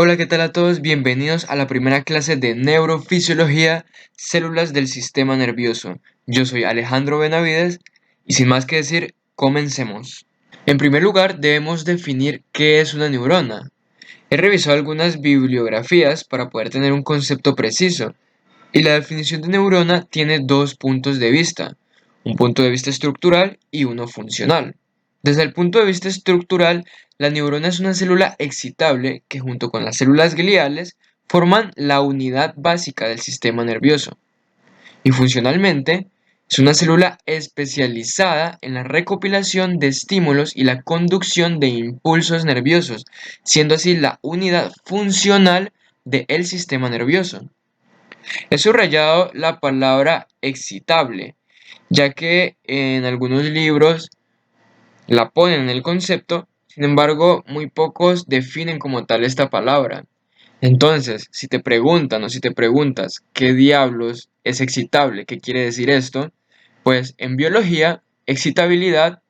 Hola, ¿qué tal a todos? Bienvenidos a la primera clase de Neurofisiología, Células del Sistema Nervioso. Yo soy Alejandro Benavides y sin más que decir, comencemos. En primer lugar, debemos definir qué es una neurona. He revisado algunas bibliografías para poder tener un concepto preciso, y la definición de neurona tiene dos puntos de vista, un punto de vista estructural y uno funcional. Desde el punto de vista estructural, la neurona es una célula excitable que junto con las células gliales forman la unidad básica del sistema nervioso. Y funcionalmente, es una célula especializada en la recopilación de estímulos y la conducción de impulsos nerviosos, siendo así la unidad funcional del sistema nervioso. He subrayado la palabra excitable, ya que en algunos libros la ponen en el concepto, sin embargo, muy pocos definen como tal esta palabra. Entonces, si te preguntan o si te preguntas qué diablos es excitable, qué quiere decir esto, pues en biología, excitabilidad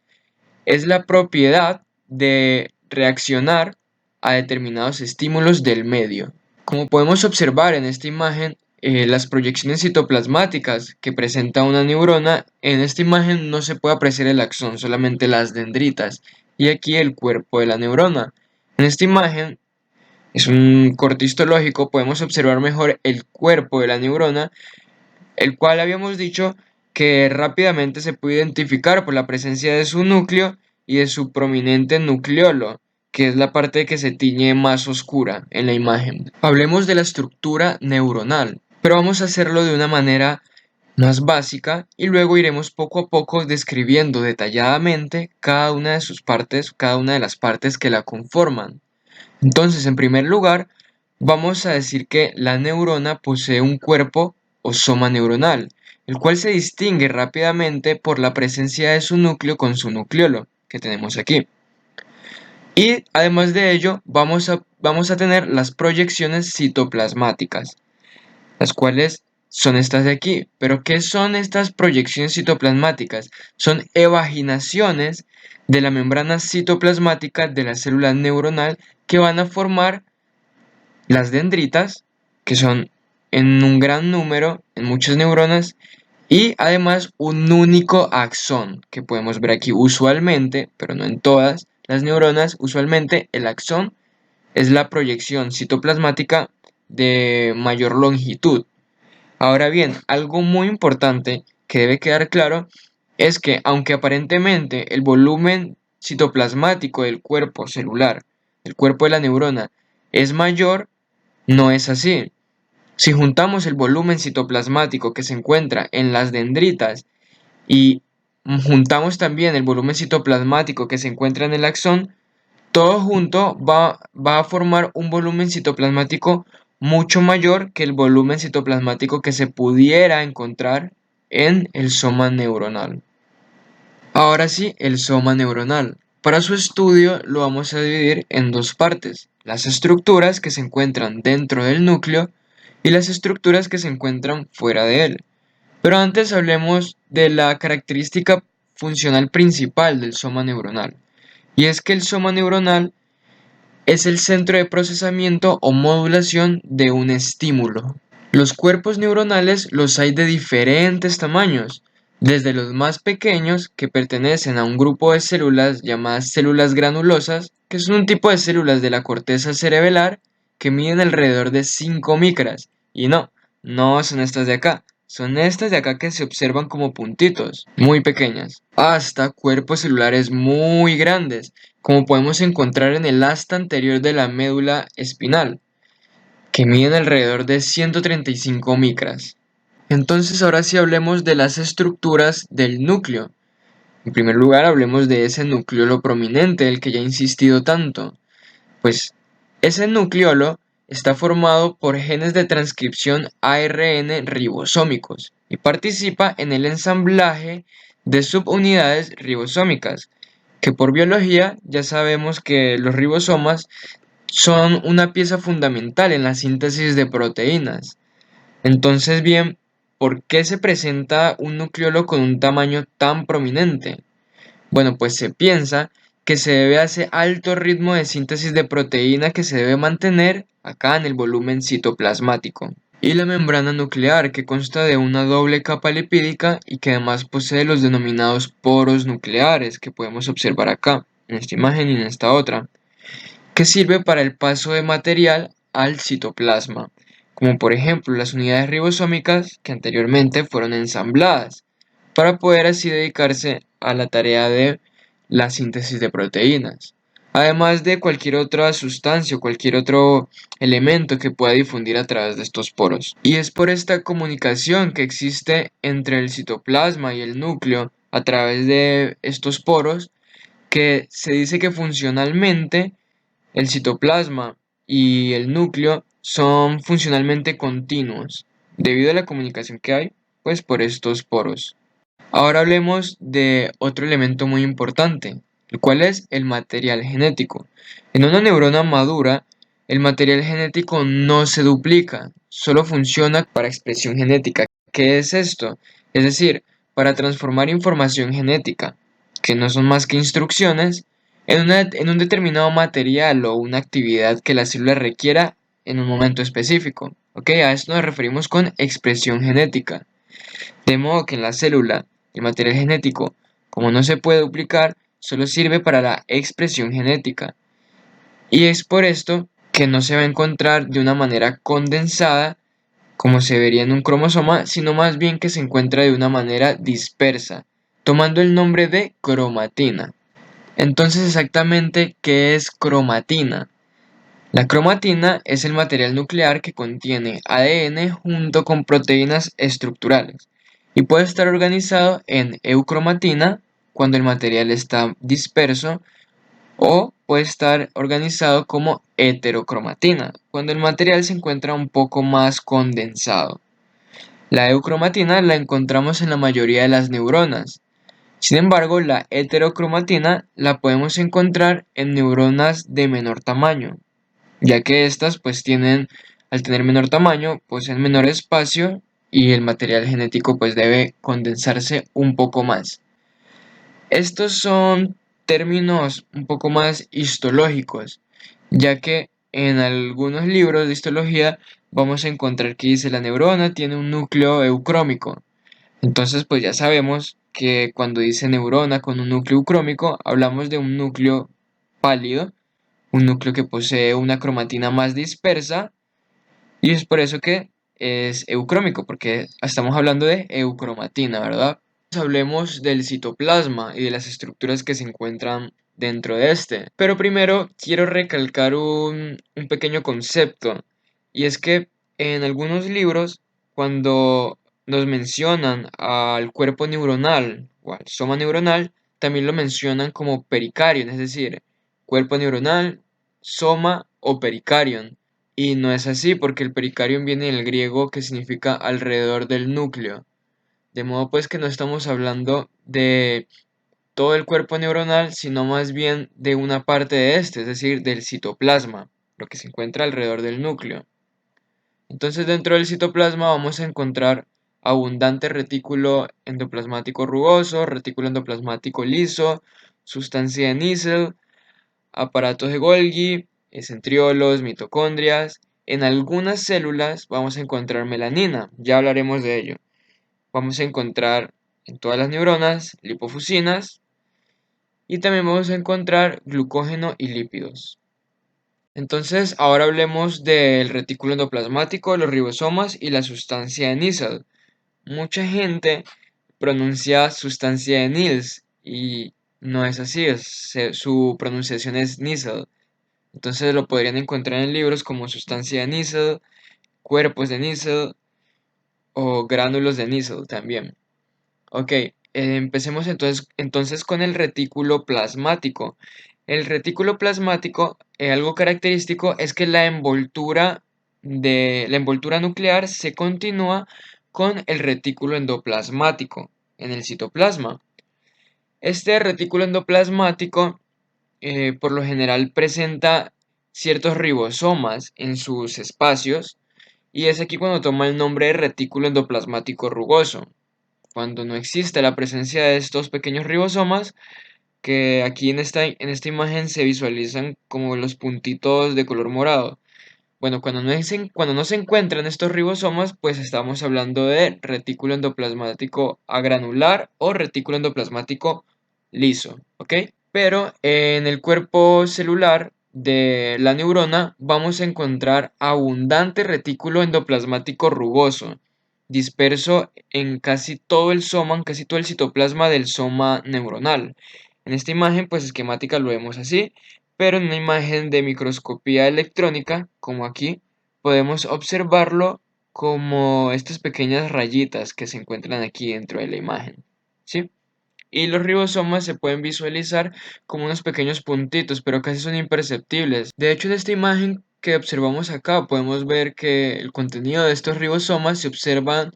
es la propiedad de reaccionar a determinados estímulos del medio. Como podemos observar en esta imagen, las proyecciones citoplasmáticas que presenta una neurona, en esta imagen no se puede apreciar el axón, solamente las dendritas, y aquí el cuerpo de la neurona. En esta imagen es un corte histológico, podemos observar mejor el cuerpo de la neurona, el cual habíamos dicho que rápidamente se puede identificar por la presencia de su núcleo y de su prominente nucleolo, que es la parte que se tiñe más oscura en la imagen. Hablemos de la estructura neuronal, pero vamos a hacerlo de una manera más básica y luego iremos poco a poco describiendo detalladamente cada una de sus partes, cada una de las partes que la conforman. Entonces, en primer lugar, vamos a decir que la neurona posee un cuerpo o soma neuronal, el cual se distingue rápidamente por la presencia de su núcleo con su nucleolo, que tenemos aquí. Y además de ello, vamos a tener las proyecciones citoplasmáticas, las cuales son estas de aquí. Pero ¿qué son estas proyecciones citoplasmáticas? Son evaginaciones de la membrana citoplasmática de la célula neuronal que van a formar las dendritas, que son en un gran número, en muchas neuronas, y además un único axón, que podemos ver aquí usualmente, pero no en todas las neuronas, usualmente el axón es la proyección citoplasmática de mayor longitud. Ahora bien, algo muy importante que debe quedar claro es que aunque aparentemente el volumen citoplasmático del cuerpo celular, el cuerpo de la neurona, es mayor, no es así. Si juntamos el volumen citoplasmático que se encuentra en las dendritas y juntamos también el volumen citoplasmático que se encuentra en el axón, todo junto va a formar un volumen citoplasmático mucho mayor que el volumen citoplasmático que se pudiera encontrar en el soma neuronal. Ahora sí, el soma neuronal. Para su estudio lo vamos a dividir en dos partes, las estructuras que se encuentran dentro del núcleo y las estructuras que se encuentran fuera de él. Pero antes hablemos de la característica funcional principal del soma neuronal, y es que el soma neuronal es el centro de procesamiento o modulación de un estímulo. Los cuerpos neuronales los hay de diferentes tamaños, desde los más pequeños que pertenecen a un grupo de células llamadas células granulosas, que son un tipo de células de la corteza cerebelar que miden alrededor de 5 micras. Y no son estas de acá, son estas de acá que se observan como puntitos, muy pequeñas, hasta cuerpos celulares muy grandes, como podemos encontrar en el asta anterior de la médula espinal que miden alrededor de 135 micras. Entonces ahora sí hablemos de las estructuras del núcleo. En primer lugar hablemos de ese nucleolo prominente del que ya he insistido tanto. Pues ese nucleolo está formado por genes de transcripción ARN ribosómicos y participa en el ensamblaje de subunidades ribosómicas, que por biología ya sabemos que los ribosomas son una pieza fundamental en la síntesis de proteínas. Entonces, bien, ¿por qué se presenta un nucleolo con un tamaño tan prominente? Bueno, pues se piensa que se debe a ese alto ritmo de síntesis de proteína que se debe mantener acá en el volumen citoplasmático. Y la membrana nuclear, que consta de una doble capa lipídica y que además posee los denominados poros nucleares que podemos observar acá, en esta imagen y en esta otra, que sirve para el paso de material al citoplasma, como por ejemplo las unidades ribosómicas que anteriormente fueron ensambladas, para poder así dedicarse a la tarea de la síntesis de proteínas, además de cualquier otra sustancia o cualquier otro elemento que pueda difundir a través de estos poros. Y es por esta comunicación que existe entre el citoplasma y el núcleo a través de estos poros que se dice que funcionalmente el citoplasma y el núcleo son funcionalmente continuos debido a la comunicación que hay, pues por estos poros. Ahora hablemos de otro elemento muy importante, el cual es el material genético. En una neurona madura, el material genético no se duplica, solo funciona para expresión genética. ¿Qué es esto? Es decir, para transformar información genética, que no son más que instrucciones, en un determinado material o una actividad que la célula requiera en un momento específico. ¿Ok? A esto nos referimos con expresión genética. De modo que en la célula, el material genético, como no se puede duplicar, solo sirve para la expresión genética. Y es por esto que no se va a encontrar de una manera condensada, como se vería en un cromosoma, sino más bien que se encuentra de una manera dispersa, tomando el nombre de cromatina. Entonces, exactamente, ¿qué es cromatina? La cromatina es el material nuclear que contiene ADN junto con proteínas estructurales y puede estar organizado en eucromatina cuando el material está disperso o puede estar organizado como heterocromatina cuando el material se encuentra un poco más condensado. La eucromatina la encontramos en la mayoría de las neuronas. Sin embargo, la heterocromatina la podemos encontrar en neuronas de menor tamaño, ya que estas pues tienen, al tener menor tamaño, poseen menor espacio y el material genético pues debe condensarse un poco más. Estos son términos un poco más histológicos, ya que en algunos libros de histología vamos a encontrar que dice la neurona tiene un núcleo eucrómico. Entonces pues ya sabemos que cuando dice neurona con un núcleo eucrómico hablamos de un núcleo pálido, un núcleo que posee una cromatina más dispersa y es por eso que es eucrómico, porque estamos hablando de eucromatina, ¿verdad? Hablemos del citoplasma y de las estructuras que se encuentran dentro de este. Pero primero quiero recalcar un pequeño concepto y es que en algunos libros cuando nos mencionan al cuerpo neuronal o al soma neuronal, también lo mencionan como pericarion, es decir, cuerpo neuronal, soma o pericarion. Y no es así porque el pericarion viene del griego que significa alrededor del núcleo. De modo pues que no estamos hablando de todo el cuerpo neuronal, sino más bien de una parte de este, es decir, del citoplasma, lo que se encuentra alrededor del núcleo. Entonces dentro del citoplasma vamos a encontrar abundante retículo endoplasmático rugoso, retículo endoplasmático liso, sustancia de Nissl, aparatos de Golgi, centriolos, mitocondrias. En algunas células vamos a encontrar melanina, ya hablaremos de ello. Vamos a encontrar en todas las neuronas lipofusinas y también vamos a encontrar glucógeno y lípidos. Entonces, ahora hablemos del retículo endoplasmático, los ribosomas y la sustancia de Nissl. Mucha gente pronuncia sustancia de Nils y no es así, su pronunciación es Nissl. Entonces lo podrían encontrar en libros como sustancia de Nissl, cuerpos de Nissl o gránulos de Nissl también. Ok, empecemos entonces con el retículo plasmático. El retículo plasmático, algo característico es que la envoltura nuclear se continúa con el retículo endoplasmático en el citoplasma. Este retículo endoplasmático por lo general presenta ciertos ribosomas en sus espacios y es aquí cuando toma el nombre de retículo endoplasmático rugoso. Cuando no existe la presencia de estos pequeños ribosomas, que aquí en esta imagen se visualizan como los puntitos de color morado. Bueno, cuando no se encuentran estos ribosomas, pues estamos hablando de retículo endoplasmático agranular o retículo endoplasmático liso, ¿ok? Pero en el cuerpo celular de la neurona vamos a encontrar abundante retículo endoplasmático rugoso, disperso en casi todo el soma, en casi todo el citoplasma del soma neuronal. En esta imagen, pues esquemática lo vemos así, pero en una imagen de microscopía electrónica, como aquí, podemos observarlo como estas pequeñas rayitas que se encuentran aquí dentro de la imagen, ¿sí? Y los ribosomas se pueden visualizar como unos pequeños puntitos, pero casi son imperceptibles. De hecho, en esta imagen que observamos acá, podemos ver que el contenido de estos ribosomas se observan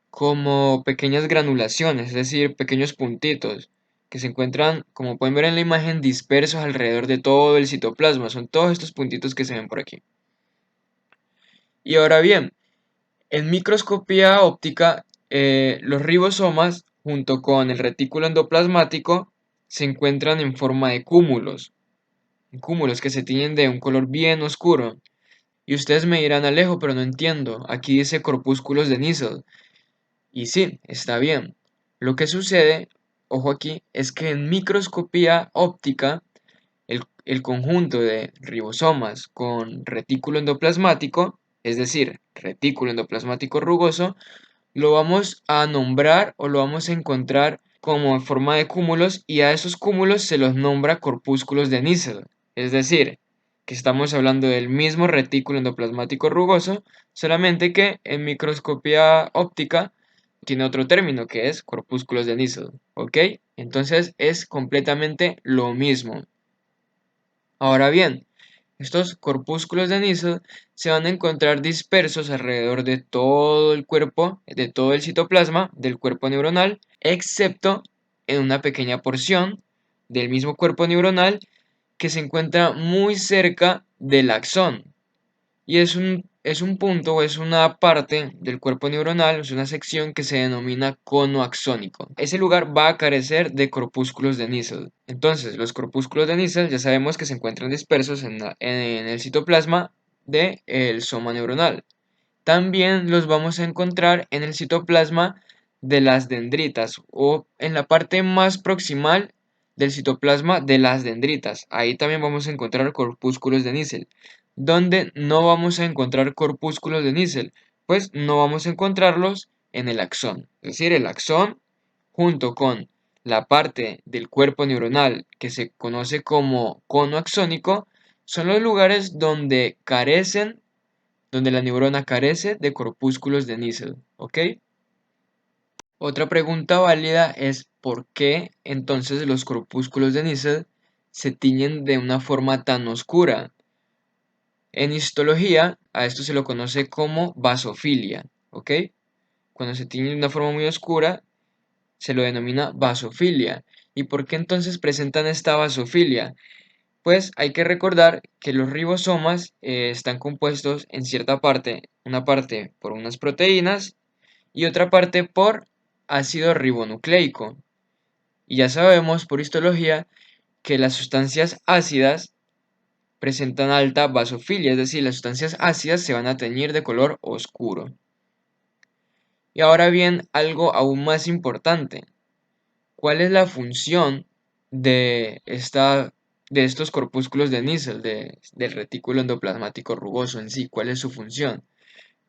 como pequeñas granulaciones, es decir, pequeños puntitos que se encuentran, como pueden ver en la imagen, dispersos alrededor de todo el citoplasma. Son todos estos puntitos que se ven por aquí. Y ahora bien, en microscopía óptica, los ribosomas, junto con el retículo endoplasmático, se encuentran en forma de cúmulos que se tiñen de un color bien oscuro. Y ustedes me dirán, Alejo, pero no entiendo. Aquí dice corpúsculos de Nissl. Y sí, está bien. Lo que sucede, ojo aquí, es que en microscopía óptica, el conjunto de ribosomas con retículo endoplasmático, es decir, retículo endoplasmático rugoso, lo vamos a nombrar o lo vamos a encontrar como en forma de cúmulos y a esos cúmulos se los nombra corpúsculos de Nissl. Es decir, que estamos hablando del mismo retículo endoplasmático rugoso, solamente que en microscopía óptica tiene otro término que es corpúsculos de Nissl. ¿Ok? Entonces es completamente lo mismo. Ahora bien, estos corpúsculos de Nissl se van a encontrar dispersos alrededor de todo el cuerpo, de todo el citoplasma del cuerpo neuronal, excepto en una pequeña porción del mismo cuerpo neuronal que se encuentra muy cerca del axón. Y es un punto o es una parte del cuerpo neuronal, es una sección que se denomina cono axónico. Ese lugar va a carecer de corpúsculos de Nissl. Entonces, los corpúsculos de Nissl ya sabemos que se encuentran dispersos en el citoplasma del soma neuronal. También los vamos a encontrar en el citoplasma de las dendritas o en la parte más proximal del citoplasma de las dendritas. Ahí también vamos a encontrar corpúsculos de Nissl. Donde no vamos a encontrar corpúsculos de Nissl, pues no vamos a encontrarlos en el axón. Es decir, el axón junto con la parte del cuerpo neuronal que se conoce como cono axónico son los lugares donde la neurona carece de corpúsculos de Nissl, ¿ok? Otra pregunta válida es ¿por qué entonces los corpúsculos de Nissl se tiñen de una forma tan oscura? En histología a esto se lo conoce como vasofilia, ¿ok? Cuando se tiñe de una forma muy oscura se lo denomina vasofilia. ¿Y por qué entonces presentan esta vasofilia? Pues hay que recordar que los ribosomas están compuestos en cierta parte, una parte por unas proteínas y otra parte por ácido ribonucleico. Y ya sabemos por histología que las sustancias ácidas presentan alta vasofilia, es decir, las sustancias ácidas se van a teñir de color oscuro. Y ahora bien, algo aún más importante. ¿Cuál es la función de estos corpúsculos de Nissl, del retículo endoplasmático rugoso en sí? ¿Cuál es su función?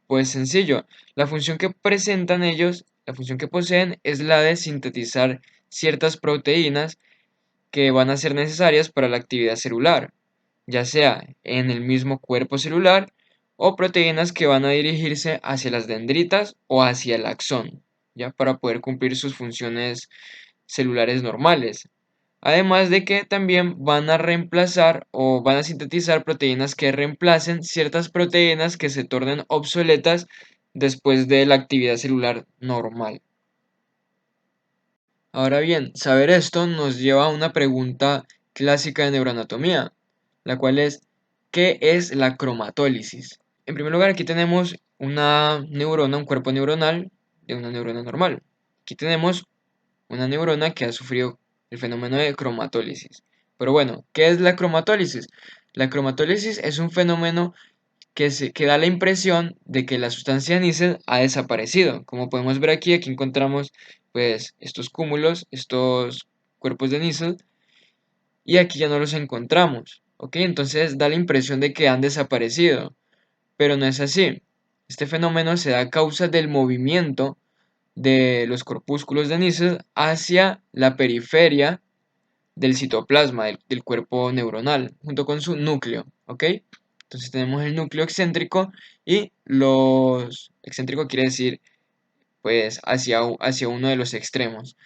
Pues sencillo, la función que presentan ellos, la función que poseen es la de sintetizar ciertas proteínas que van a ser necesarias para la actividad celular, ya sea en el mismo cuerpo celular o proteínas que van a dirigirse hacia las dendritas o hacia el axón, ya para poder cumplir sus funciones celulares normales. Además de que también van a reemplazar o van a sintetizar proteínas que reemplacen ciertas proteínas que se tornen obsoletas después de la actividad celular normal. Ahora bien, saber esto nos lleva a una pregunta clásica de neuroanatomía, la cual es, ¿qué es la cromatólisis? En primer lugar, aquí tenemos una neurona, un cuerpo neuronal de una neurona normal. Aquí tenemos una neurona que ha sufrido el fenómeno de cromatólisis. Pero bueno, ¿qué es la cromatólisis? La cromatólisis es un fenómeno que da la impresión de que la sustancia níquel ha desaparecido. Como podemos ver aquí, aquí encontramos pues estos cúmulos, estos cuerpos de níquel, y aquí ya no los encontramos. ¿Ok? Entonces da la impresión de que han desaparecido, pero no es así. Este fenómeno se da a causa del movimiento de los corpúsculos de níquel hacia la periferia del citoplasma, del cuerpo neuronal, junto con su núcleo, ¿ok? Entonces tenemos el núcleo excéntrico y los... excéntrico quiere decir, pues, hacia uno de los extremos.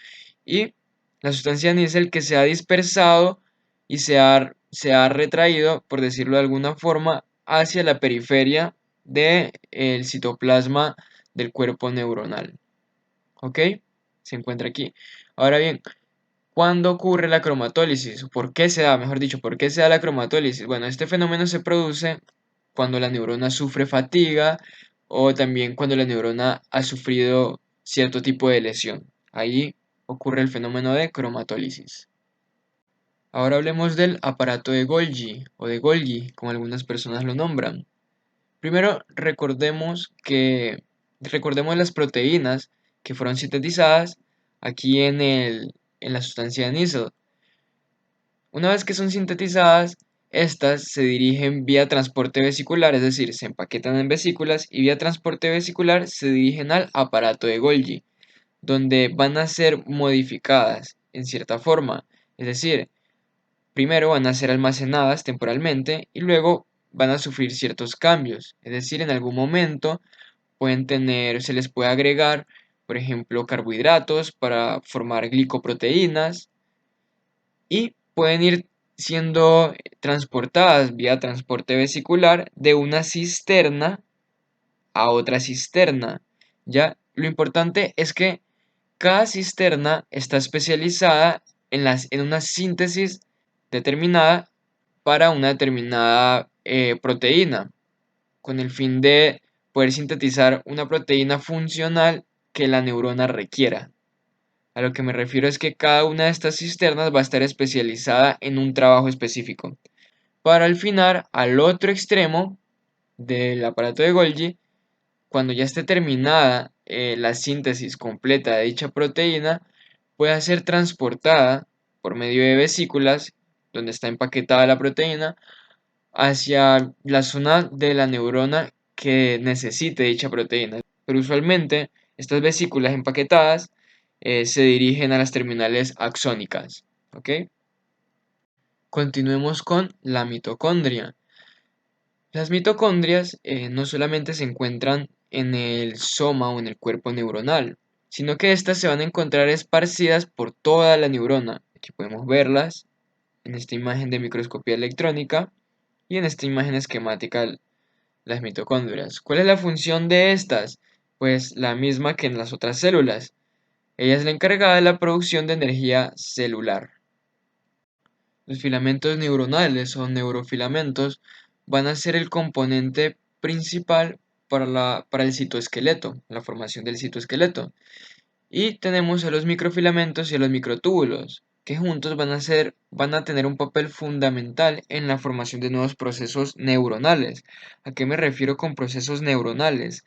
Y la sustancia níquel que se ha dispersado y se ha retraído, por decirlo de alguna forma, hacia la periferia del citoplasma del cuerpo neuronal, ¿ok? Se encuentra aquí. Ahora bien, ¿cuándo ocurre la cromatólisis? ¿Por qué se da? Mejor dicho, ¿por qué se da la cromatólisis? Bueno, este fenómeno se produce cuando la neurona sufre fatiga o también cuando la neurona ha sufrido cierto tipo de lesión. Ahí ocurre el fenómeno de cromatólisis. Ahora hablemos del aparato de Golgi o de Golgi, como algunas personas lo nombran. Primero, recordemos las proteínas que fueron sintetizadas aquí en la sustancia de níquel. Una vez que son sintetizadas, estas se dirigen vía transporte vesicular, es decir, se empaquetan en vesículas y vía transporte vesicular se dirigen al aparato de Golgi, donde van a ser modificadas en cierta forma. Es decir, primero van a ser almacenadas temporalmente y luego van a sufrir ciertos cambios. Es decir, en algún momento se les puede agregar, por ejemplo, carbohidratos para formar glicoproteínas y pueden ir siendo transportadas vía transporte vesicular de una cisterna a otra cisterna. Ya, lo importante es que cada cisterna está especializada en una síntesis determinada para una determinada proteína, con el fin de poder sintetizar una proteína funcional que la neurona requiera. A lo que me refiero es que cada una de estas cisternas va a estar especializada en un trabajo específico. Para al final, al otro extremo del aparato de Golgi, cuando ya esté terminada la síntesis completa de dicha proteína, pueda ser transportada por medio de vesículas, donde está empaquetada la proteína, hacia la zona de la neurona que necesite dicha proteína. Pero usualmente estas vesículas empaquetadas se dirigen a las terminales axónicas. ¿Ok? Continuemos con la mitocondria. Las mitocondrias no solamente se encuentran en el soma o en el cuerpo neuronal, sino que estas se van a encontrar esparcidas por toda la neurona. Aquí podemos verlas en esta imagen de microscopía electrónica y en esta imagen esquemática las mitocondrias. ¿Cuál es la función de estas? Pues la misma que en las otras células. Ella es la encargada de la producción de energía celular. Los filamentos neuronales o neurofilamentos van a ser el componente principal para el citoesqueleto, la formación del citoesqueleto. Y tenemos a los microfilamentos y a los microtúbulos, que juntos van a tener un papel fundamental en la formación de nuevos procesos neuronales. ¿A qué me refiero con procesos neuronales?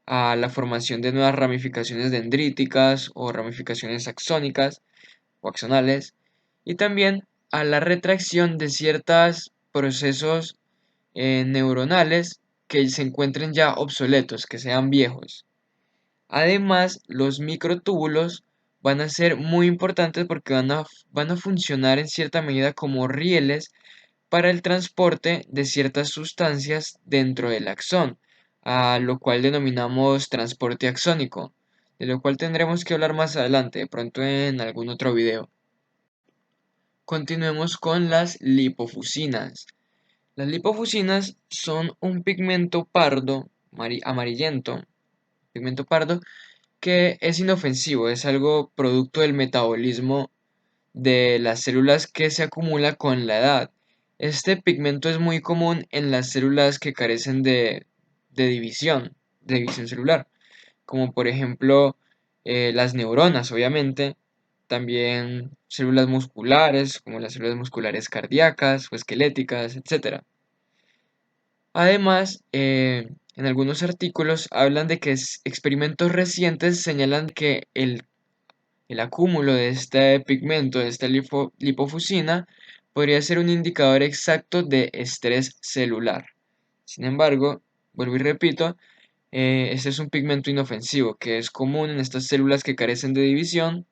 A la formación de nuevas ramificaciones dendríticas o ramificaciones axónicas o axonales, y también a la retracción de ciertos procesos neuronales que se encuentren ya obsoletos, que sean viejos. Además, los microtúbulos van a ser muy importantes porque van a funcionar en cierta medida como rieles para el transporte de ciertas sustancias dentro del axón, a lo cual denominamos transporte axónico, de lo cual tendremos que hablar más adelante, de pronto en algún otro video. Continuemos con las lipofusinas. Las lipofusinas son un pigmento pardo, amarillento, pigmento pardo, que es inofensivo, es algo producto del metabolismo de las células que se acumula con la edad. Este pigmento es muy común en las células que carecen de división celular, como por ejemplo las neuronas, obviamente, también células musculares, como las células musculares cardíacas o esqueléticas, etc. Además, en algunos artículos hablan de que experimentos recientes señalan que el acúmulo de este pigmento, de esta lipofuscina, podría ser un indicador exacto de estrés celular. Sin embargo, vuelvo y repito, este es un pigmento inofensivo que es común en estas células que carecen de división